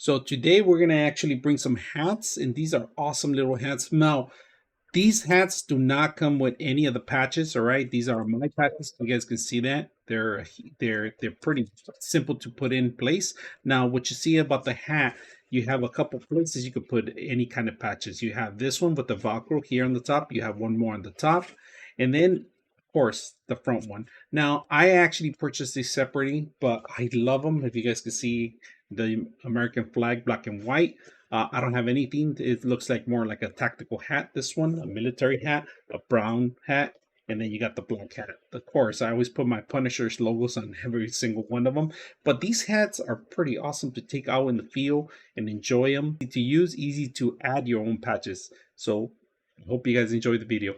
So today we're gonna actually bring some hats, and these are awesome little hats. Now, these hats do not come with any of the patches, all right? These are my patches. You guys can see that. They're pretty simple to put in place. Now, what you see about the hat, you have a couple places you could put any kind of patches. You have this one with the Velcro here on the top. You have one more on the top, and then of course the front one. Now, I actually purchased these separately, but I love them. If you guys can see the American flag, black and white. I don't have anything. It looks like more like a tactical hat. This one, a military hat, a brown hat, and then you got the black hat. Of course, I always put my Punisher's logos on every single one of them. But these hats are pretty awesome to take out in the field and enjoy them. Easy to use, easy to add your own patches. So I hope you guys enjoy the video.